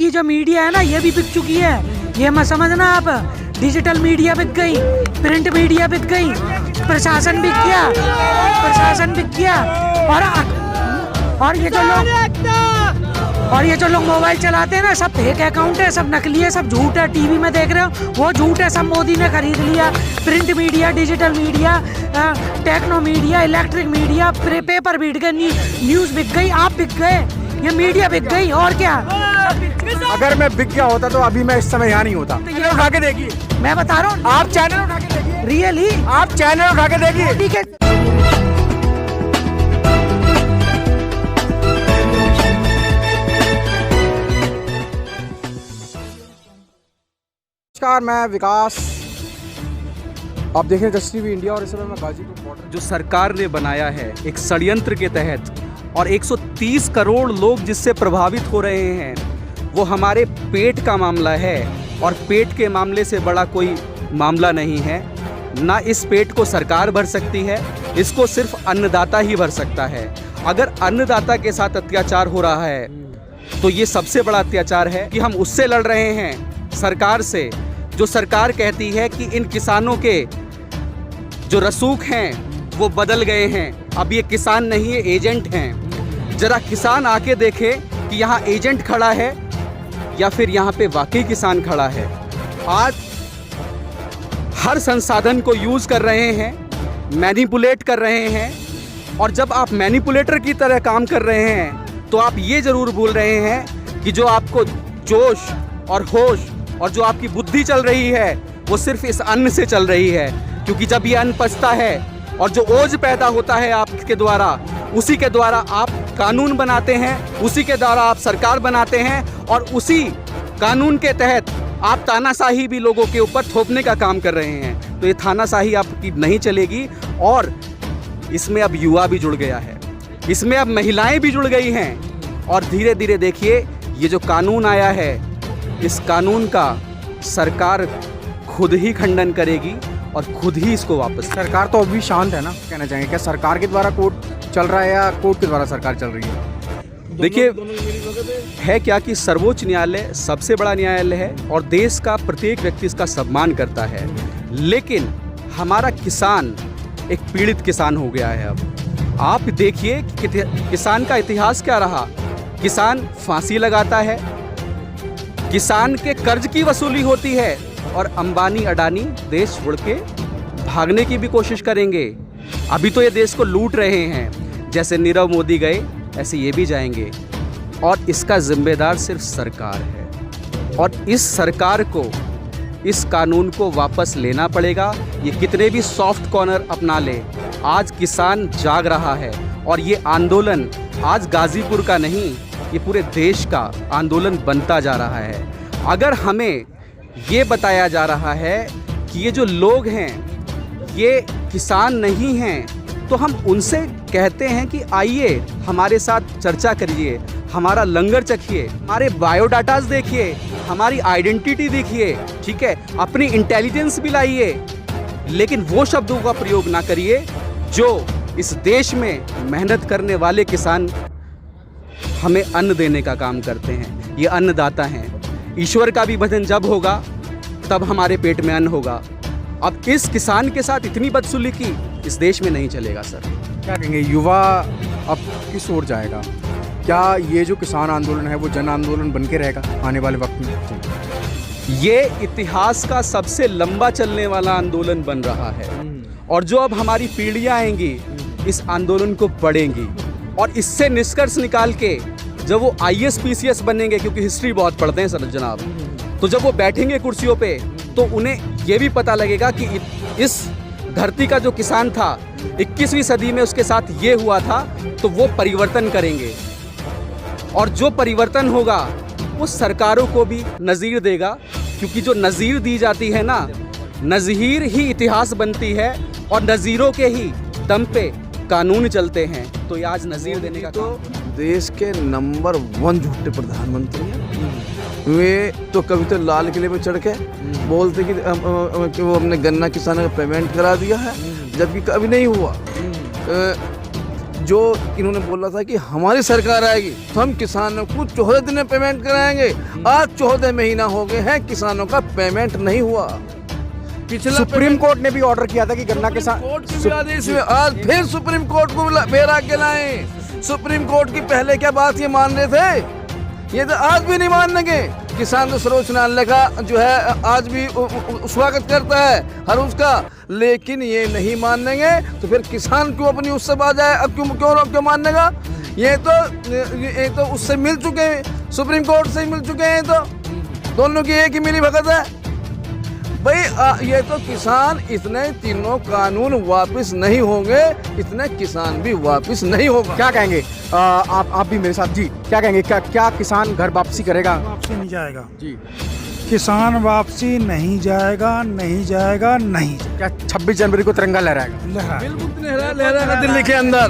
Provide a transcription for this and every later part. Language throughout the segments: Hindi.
की जो मीडिया है ना ये भी बिक चुकी है। ये मत समझना आप, डिजिटल मीडिया बिक गई, प्रिंट मीडिया बिक गई, प्रशासन बिक गया, और ये जो लोग मोबाइल चलाते हैं ना, सब फेक अकाउंट है, सब नकली है, सब झूठ है। टीवी में देख रहे हो वो झूठ है, सब मोदी ने खरीद लिया। Print media, digital media, techno media, electric media, paper बिक गए, न्यूज़ बिक गई, आप बिक गए, ये मीडिया बिक गई। और क्या, अगर मैं बिक गया होता तो अभी मैं इस समय यहाँ नहीं होता। तो ये उठा के देखिए, मैं बता रहा हूँ, आप चैनल उठा के देखिए, रियली आप चैनल उठा के देखिए। ठीक है। नमस्कार, मैं विकास, आप देख रहे हैं जस्ट टीवी इंडिया और इस समय मैं गाजीपुर बॉर्डर। जो सरकार ने बनाया है एक षड्यंत्र के तहत, और 130 करोड़ लोग जिससे प्रभावित हो रहे हैं, वो हमारे पेट का मामला है। और पेट के मामले से बड़ा कोई मामला नहीं है। ना इस पेट को सरकार भर सकती है, इसको सिर्फ अन्नदाता ही भर सकता है। अगर अन्नदाता के साथ अत्याचार हो रहा है तो ये सबसे बड़ा अत्याचार है कि हम उससे लड़ रहे हैं, सरकार से। जो सरकार कहती है कि इन किसानों के जो रसूख हैं वो बदल गए हैं, अब ये किसान नहीं है, एजेंट हैं। जरा किसान आके देखे कि यहाँ एजेंट खड़ा है या फिर यहाँ पे वाकई किसान खड़ा है। आज हर संसाधन को यूज़ कर रहे हैं, मैनिपुलेट कर रहे हैं। और जब आप मैनिपुलेटर की तरह काम कर रहे हैं तो आप ये ज़रूर भूल रहे हैं कि जो आपको जोश और होश और जो आपकी बुद्धि चल रही है वो सिर्फ इस अन्न से चल रही है। क्योंकि जब ये अन्न पचता है और जो ओज पैदा होता है आपके द्वारा, उसी के द्वारा आप कानून बनाते हैं, उसी के द्वारा आप सरकार बनाते हैं, और उसी कानून के तहत आप तानाशाही भी लोगों के ऊपर थोपने का काम कर रहे हैं। तो ये तानाशाही आपकी नहीं चलेगी। और इसमें अब युवा भी जुड़ गया है, इसमें अब महिलाएं भी जुड़ गई हैं। और धीरे धीरे देखिए ये जो कानून आया है, इस कानून का सरकार खुद ही खंडन करेगी और खुद ही इसको वापस। सरकार तो अभी शांत है ना, कहना चाहेंगे क्या सरकार के द्वारा कोर्ट चल रहा है या कोर्ट के द्वारा सरकार चल रही है? देखिए, है क्या कि सर्वोच्च न्यायालय सबसे बड़ा न्यायालय है और देश का प्रत्येक व्यक्ति इसका सम्मान करता है। लेकिन हमारा किसान एक पीड़ित किसान हो गया है। अब आप देखिए कि किसान का इतिहास क्या रहा। किसान फांसी लगाता है, किसान के कर्ज की वसूली होती है, और अंबानी अडानी देश छोड़ के भागने की भी कोशिश करेंगे। अभी तो ये देश को लूट रहे हैं, जैसे नीरव मोदी गए ऐसे ये भी जाएंगे। और इसका जिम्मेदार सिर्फ सरकार है, और इस सरकार को इस कानून को वापस लेना पड़ेगा। ये कितने भी सॉफ्ट कॉर्नर अपना ले, आज किसान जाग रहा है। और ये आंदोलन आज गाजीपुर का नहीं, ये पूरे देश का आंदोलन बनता जा रहा है। अगर हमें ये बताया जा रहा है कि ये जो लोग हैं ये किसान नहीं हैं, तो हम उनसे कहते हैं कि आइए हमारे साथ चर्चा करिए, हमारा लंगर चखिए, हमारे बायोडाटास देखिए, हमारी आइडेंटिटी देखिए, ठीक है, अपनी इंटेलिजेंस भी लाइए। लेकिन वो शब्दों का प्रयोग ना करिए जो इस देश में मेहनत करने वाले किसान हमें अन्न देने का काम करते हैं। ये अन्नदाता हैं। ईश्वर का भी भजन जब होगा तब हमारे पेट में अन्न होगा। अब इस किसान के साथ इतनी बदसलूकी इस देश में नहीं चलेगा सर। क्या कहेंगे, युवा अब किस ओर जाएगा? क्या ये जो किसान आंदोलन है वो जन आंदोलन बन के रहेगा आने वाले वक्त में? ये इतिहास का सबसे लंबा चलने वाला आंदोलन बन रहा है, और जो अब हमारी पीढ़ियाँ आएंगी इस आंदोलन को पढ़ेंगी, और इससे निष्कर्ष निकाल के जब वो IAS PCS बनेंगे, क्योंकि हिस्ट्री बहुत पढ़ते हैं सर जनाब, तो जब वो बैठेंगे कुर्सियों पे तो उन्हें ये भी पता लगेगा कि इस धरती का जो किसान था 21वीं सदी में उसके साथ ये हुआ था, तो वो परिवर्तन करेंगे। और जो परिवर्तन होगा वो सरकारों को भी नज़ीर देगा, क्योंकि जो नज़ीर दी जाती है ना, नज़ीर ही इतिहास बनती है, और नज़ीरों के ही दम पे कानून चलते हैं। तो ये आज नज़ीर देने का तो देश के नंबर 1 झूठे प्रधानमंत्री हैं। वे तो कभी तो लाल किले पे चढ़ के बोलते कि वो हमने गन्ना किसानों का पेमेंट करा दिया है, जबकि कभी नहीं हुआ। जो इन्होंने बोला था कि हमारी सरकार आएगी तो हम किसानों को 14 दिन में पेमेंट कराएंगे। आज 14 महीना हो गए हैं, किसानों का पेमेंट नहीं हुआ। पिछला सुप्रीम कोर्ट ने भी ऑर्डर किया था कि गन्ना किसान कोर्ट के भी आदेश में आज फिर सुप्रीम कोर्ट को फिर आके लाए। सुप्रीम कोर्ट की पहले क्या बात ये मान रहे थे, ये तो आज भी नहीं मानेंगे। किसान तो सर्वोच्च न्यायालय का जो है आज भी स्वागत करता है हर उसका, लेकिन ये नहीं मानेंगे तो फिर किसान क्यों अपनी उससे आ जाए, अब क्यों मानेगा। ये तो उससे मिल चुके हैं, सुप्रीम कोर्ट से मिल चुके हैं, तो दोनों की एक ही मिली भगत है भाई। ये तो किसान इतने तीनों कानून वापस नहीं होंगे, इतने किसान भी वापस नहीं होगा। क्या कहेंगे आप भी मेरे साथ जी, क्या कहेंगे, क्या किसान घर वापसी करेगा? वापसी नहीं जाएगा जी, किसान वापसी नहीं जाएगा, नहीं जाएगा, नहीं क्या 26 जनवरी को तिरंगा लहराएगा? लहरा बिल्कुल लहराएगा दिल्ली के अंदर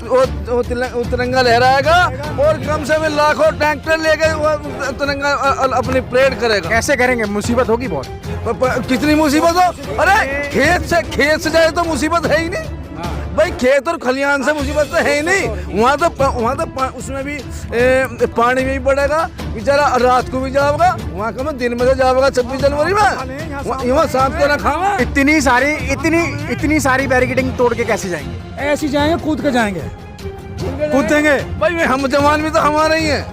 वो तिरंगा लहराएगा और कम से कम लाखों ट्रैक्टर लेके वो तिरंगा अपनी परेड करेगा। कैसे करेंगे? मुसीबत होगी बहुत। कितनी मुसीबत हो, अरे खेत से जाए तो मुसीबत है ही नहीं भाई, खेत और खलियान से मुसीबत तो है ही नहीं। वहाँ तो उसमें भी पानी में भी पड़ेगा, बेचारा रात को भी जाएगा, वहाँ का दिन में तो जाएगा 26 जनवरी में, वहाँ शाम को ना खावा। इतनी सारी बैरिकेडिंग तोड़ के कैसे जाएंगे? ऐसे जाएंगे, कूद के जाएंगे, कूद देंगे भाई हम जवान भी तो हमारे ही हैं,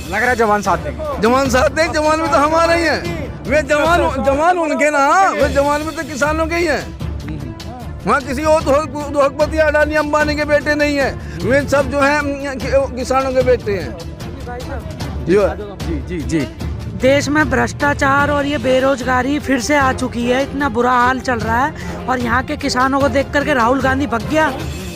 लग रहा है जवान साथ देंगे। जवान भी तो हमारे ही हैं। वे जवान उनके ना, वे जवान भी तो किसानों के ही हैं। वहाँ किसी और उद्योगपति अडानी अंबानी के बेटे नहीं है, वे सब जो हैं किसानों के बेटे हैं। जी जी जी। देश में भ्रष्टाचार और ये बेरोजगारी फिर से आ चुकी है, इतना बुरा हाल चल रहा है। और यहाँ के किसानों को देख करके राहुल गांधी भग गया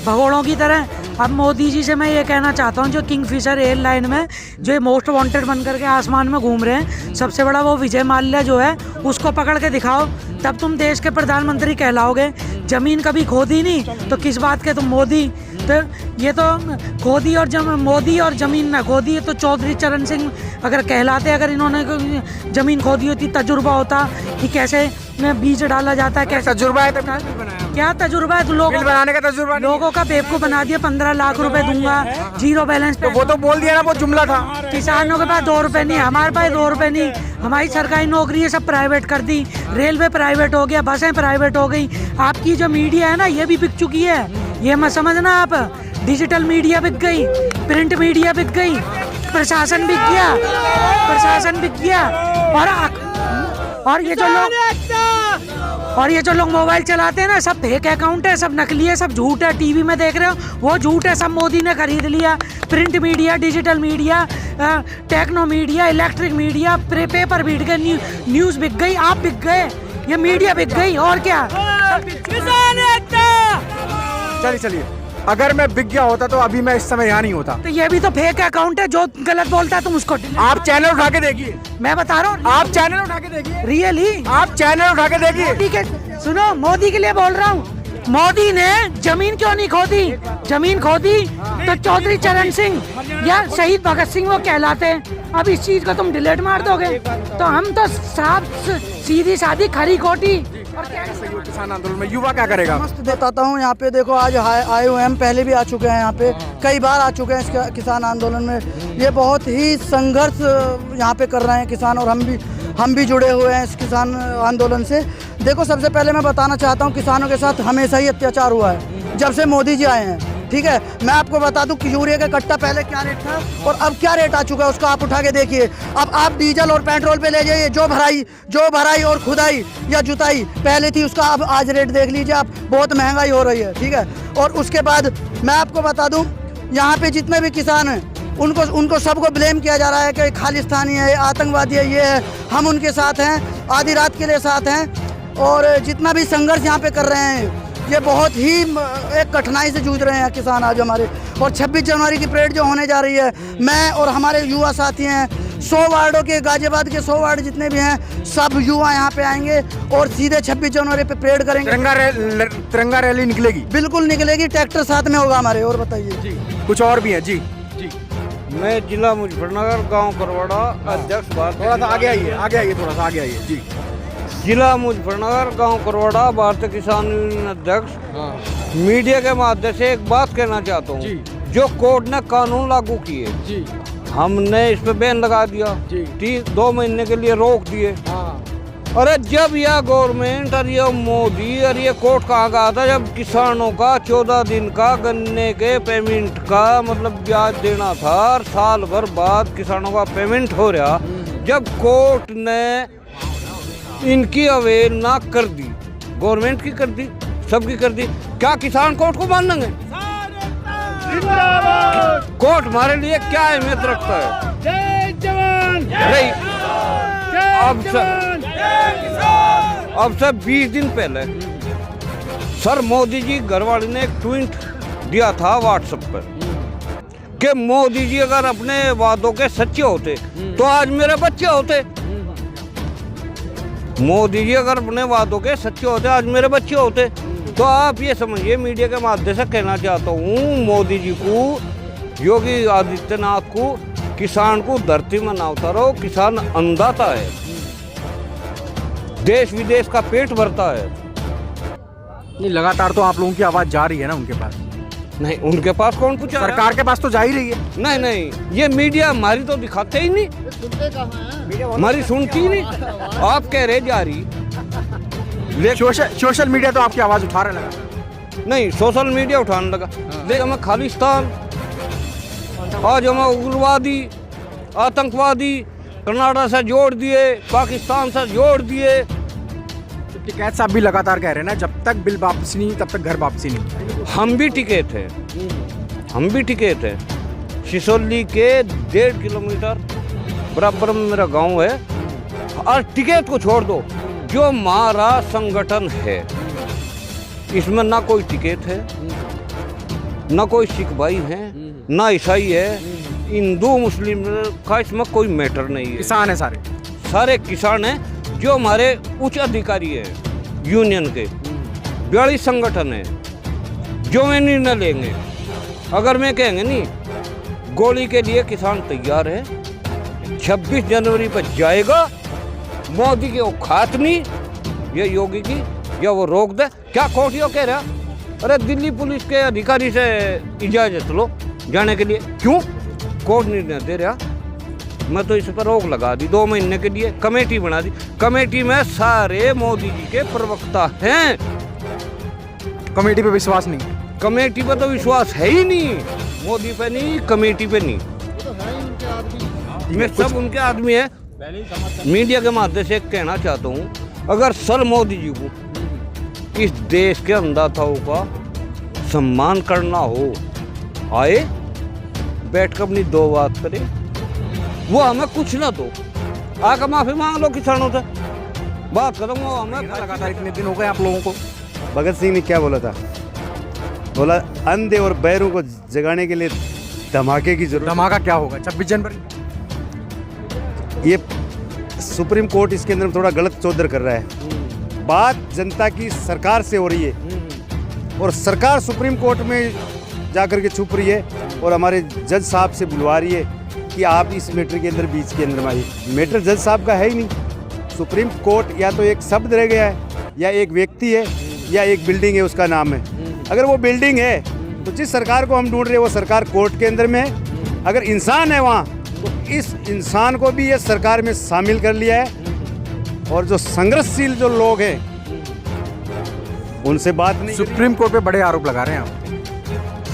भगोड़ों की तरह। अब मोदी जी से मैं ये कहना चाहता हूँ, जो किंगफिशर एयरलाइन में जो मोस्ट वांटेड बन करके आसमान में घूम रहे हैं, सबसे बड़ा वो विजय माल्या जो है, उसको पकड़ के दिखाओ, तब तुम देश के प्रधानमंत्री कहलाओगे। जमीन कभी खोदी नहीं तो किस बात के तुम मोदी। तो ये तो खोदी और मोदी और ज़मीन ना खोदी है तो चौधरी चरण सिंह अगर कहलाते, अगर इन्होंने ज़मीन खोदी होती, तजुर्बा होता कि कैसे बीज डाला जाता है, कैसे तजुर्बा है, क्या तजुर्बा है? तो लोगों बनाने का तजुर्बा लोगों का बेवकूफ बना दिया। 15 लाख रुपए दूंगा, जीरो बैलेंस पे। वो तो बोल दिया ना, वो जुमला था। किसानों के पास 2 रुपए नहीं, हमारे पास 2 रुपए नहीं। हमारी सरकारी नौकरी है सब प्राइवेट कर दी, रेलवे प्राइवेट हो गया, बसें प्राइवेट हो गई। आपकी जो मीडिया है ना, ये भी बिक चुकी है, ये मत समझना आप। डिजिटल मीडिया बिक गई, प्रिंट मीडिया बिक गई, प्रशासन बिक गया। और ये जो लोग मोबाइल चलाते हैं ना, सब फेक अकाउंट है, सब नकली है, सब झूठ है। टीवी में देख रहे हो वो झूठ है, सब मोदी ने खरीद लिया। Print media, digital media, techno media, electric media, paper बिक गए, न्यूज़ बिक गई, आप बिक गए, ये मीडिया बिक गई। और क्या? चलिए, अगर मैं बिक गया होता तो अभी मैं इस समय यहाँ नहीं होता। तो ये भी तो फेक अकाउंट है, जो गलत बोलता है तुम उसको आप चैनल उठा के देखिए, मैं बता रहा हूँ, आप चैनल उठा के देखिए, रियली आप चैनल उठा के देखिए। ठीक है, सुनो, मोदी के लिए बोल रहा हूँ। मोदी ने जमीन क्यों नहीं खोदी? जमीन खोदी तो चौधरी चरण सिंह या शहीद भगत सिंह वो कहलाते हैं। अब इस चीज को तुम डिलीट मार दोगे तो हम तो साफ सीधी सादी खरी खोटी। और क्या किसान आंदोलन में युवा क्या करेगा? मस्त बताता हूँ। यहाँ पे देखो, आज आए हुए हम पहले भी आ चुके हैं, यहाँ पे कई बार आ चुके हैं इस किसान आंदोलन में। ये बहुत ही संघर्ष यहाँ पे कर रहे हैं किसान, और हम भी जुड़े हुए हैं इस किसान आंदोलन से। देखो, सबसे पहले मैं बताना चाहता हूँ, किसानों के साथ हमेशा ही अत्याचार हुआ है जब से मोदी जी आए हैं। ठीक है, मैं आपको बता दूं कि यूरिया का कट्टा पहले क्या रेट था और अब क्या रेट आ चुका है, उसको आप उठा के देखिए। अब आप डीजल और पेट्रोल पे ले जाइए, जो भराई और खुदाई या जुताई पहले थी, उसका अब आज रेट देख लीजिए आप, बहुत महंगाई हो रही है। ठीक है, और उसके बाद मैं आपको बता दूं, यहाँ पे जितने भी किसान हैं उनको सबको ब्लेम किया जा रहा है कि खालिस्तानी है, आतंकवादी है, ये है। हम उनके साथ हैं, आधी रात के लिए साथ हैं। और जितना भी संघर्ष यहाँ पे कर रहे हैं, ये बहुत ही एक कठिनाई से जूझ रहे हैं किसान आज हमारे। और 26 जनवरी की परेड जो होने जा रही है, मैं और हमारे युवा साथी हैं, 100 वार्डों के, गाजियाबाद के 100 वार्ड जितने भी हैं, सब युवा यहाँ पे आएंगे और सीधे 26 जनवरी पे परेड करेंगे। तिरंगा रैली निकलेगी? बिल्कुल निकलेगी, ट्रैक्टर साथ में होगा हमारे। और बताइए जी, कुछ और भी है? जी, मैं जिला मुजफ्फरनगर, गांव करवाड़ा, अध्यक्ष थोड़ा सा आगे आइए, थोड़ा सा आगे आइए। जी, जिला मुजफ्फरनगर, गांव करवाड़ा, भारतीय किसान यूनियन अध्यक्ष। मीडिया के माध्यम से एक बात कहना चाहता हूँ, जो कोर्ट ने कानून लागू किए जी हमने इस पे बैन लगा दिया जी। 2 महीने के लिए रोक दिए। अरे जब यह गवर्नमेंट और ये मोदी और ये कोर्ट कहाँ का था, जब किसानों का 14 दिन का गन्ने के पेमेंट का मतलब ब्याज देना था और साल भर बाद किसानों का पेमेंट हो रहा, जब कोर्ट ने इनकी अवहेलना कर दी, गवर्नमेंट की कर दी, सबकी कर दी, क्या किसान कोर्ट को मान लेंगे? कोर्ट हमारे लिए क्या अहमियत रखता है? जय जवान जय अब से 20 दिन पहले सर मोदी जी घरवाली ने एक ट्वीट दिया था व्हाट्सएप पर कि मोदी जी अगर अपने वादों के सच्चे होते तो आज मेरे बच्चे होते। मोदी जी अगर अपने वादों के सच्चे होते आज मेरे बच्चे होते। तो आप ये समझिए, मीडिया के माध्यम से कहना चाहता हूँ मोदी जी को, योगी आदित्यनाथ को, किसान को धरती में ना उतारो। किसान अन्नदाता है, देश विदेश का पेट भरता है। नहीं, लगातार तो आप लोगों की आवाज़ जा रही है ना उनके पास। नहीं, उनके पास कौन पूछा? सरकार के पास तो जा ही रही है। नहीं नहीं, ये मीडिया हमारी तो दिखाते ही नहीं, हमारी सुनती ही नहीं। आप कह रहे जा रही, सोशल मीडिया तो आपकी आवाज़ उठा रहा लगा। नहीं, सोशल मीडिया उठाने लगा। देख, हमें खालिस्तान, आज हमें उग्रवादी, आतंकवादी कनाडा से जोड़ दिए, पाकिस्तान से जोड़ दिए। टिकैत साहब भी लगातार कह रहे हैं ना, जब तक बिल वापसी नहीं तब तक घर वापसी नहीं। हम भी टिके थे, हम भी टिके थे। सिसोली के 1.5 किलोमीटर बराबर में मेरा गांव है। और टिकट को छोड़ दो, जो हमारा संगठन है इसमें ना कोई टिकट है, ना कोई सिख भाई है, ना ईसाई है, हिंदू मुस्लिम का इसमें कोई मैटर नहीं है। किसान है सारे किसान हैं। जो हमारे उच्च अधिकारी है यूनियन के 42 संगठन है, जो मैं निर्णय लेंगे, अगर मैं कहेंगे नहीं गोली के लिए किसान तैयार है। 26 जनवरी पर जाएगा, मोदी की औकात नहीं, ये योगी की, या वो रोक दे। क्या कोर्ट यो कह रहा? अरे दिल्ली पुलिस के अधिकारी से इजाजत लो जाने के लिए। क्यों? कोर्ट निर्णय दे रहा। मैं तो इस पर रोक लगा दी 2 महीने के लिए, कमेटी बना दी। कमेटी में सारे मोदी जी के प्रवक्ता हैं। कमेटी पे विश्वास नहीं? कमेटी पे तो विश्वास है ही नहीं, मोदी पे नहीं, कमेटी पे नहीं। मैं सब उनके आदमी है। मीडिया के माध्यम से कहना चाहता हूँ, अगर सर मोदी जी को इस देश के अन्नदाताओं का सम्मान करना हो, आए बैठ कर अपनी 2 बात करे, वो हमें कुछ ना दो, आकर माफी मांग लो किसानों से, बात करो। वो हमें लगातार इतने दिन हो गए आप लोगों को। भगत सिंह ने क्या बोला था? बोला अंधे और बहरों को जगाने के लिए धमाके की जरूरत। धमाका क्या होगा 26 जनवरी? ये सुप्रीम कोर्ट इसके अंदर थोड़ा गलत चौधर कर रहा है। बात जनता की सरकार से हो रही है और सरकार सुप्रीम कोर्ट में जाकर के छुप रही है और हमारे जज साहब से बुलवा रही है कि आप इस मैटर के अंदर बीच के अंदर आइए। मैटर जज साहब का है ही नहीं। सुप्रीम कोर्ट या तो एक शब्द रह गया है, या एक व्यक्ति है, या एक बिल्डिंग है, उसका नाम है। अगर वो बिल्डिंग है तो जिस सरकार को हम ढूंढ रहे हैं वो सरकार कोर्ट के अंदर में है। अगर इंसान है वहाँ तो इस इंसान को भी ये सरकार में शामिल कर लिया है। और जो संघर्षशील जो लोग हैं उनसे बात नहीं। सुप्रीम कोर्ट पे बड़े आरोप लगा रहे हैं आप।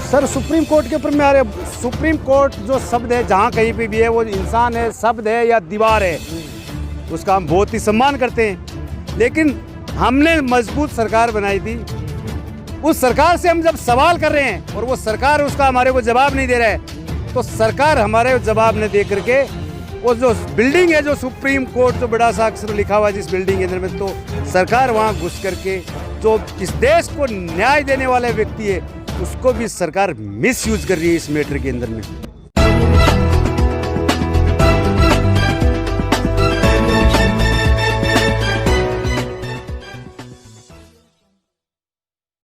सर सुप्रीम कोर्ट के ऊपर में आ रहे, सुप्रीम कोर्ट जो शब्द है जहाँ कहीं पे भी है, वो इंसान है, शब्द है या दीवार है, उसका हम बहुत ही सम्मान करते हैं। लेकिन हमने मजबूत सरकार बनाई थी, उस सरकार से हम जब सवाल कर रहे हैं और वो सरकार उसका हमारे को जवाब नहीं दे रहा है, तो सरकार हमारे जवाब न दे करके वो जो बिल्डिंग है, जो सुप्रीम कोर्ट जो बड़ा सा अक्षर लिखा हुआ है जिस बिल्डिंग के अंदर में, तो सरकार वहाँ घुस करके जो इस देश को न्याय देने वाले व्यक्ति है उसको भी सरकार मिसयूज कर रही है इस मैटर के अंदर में।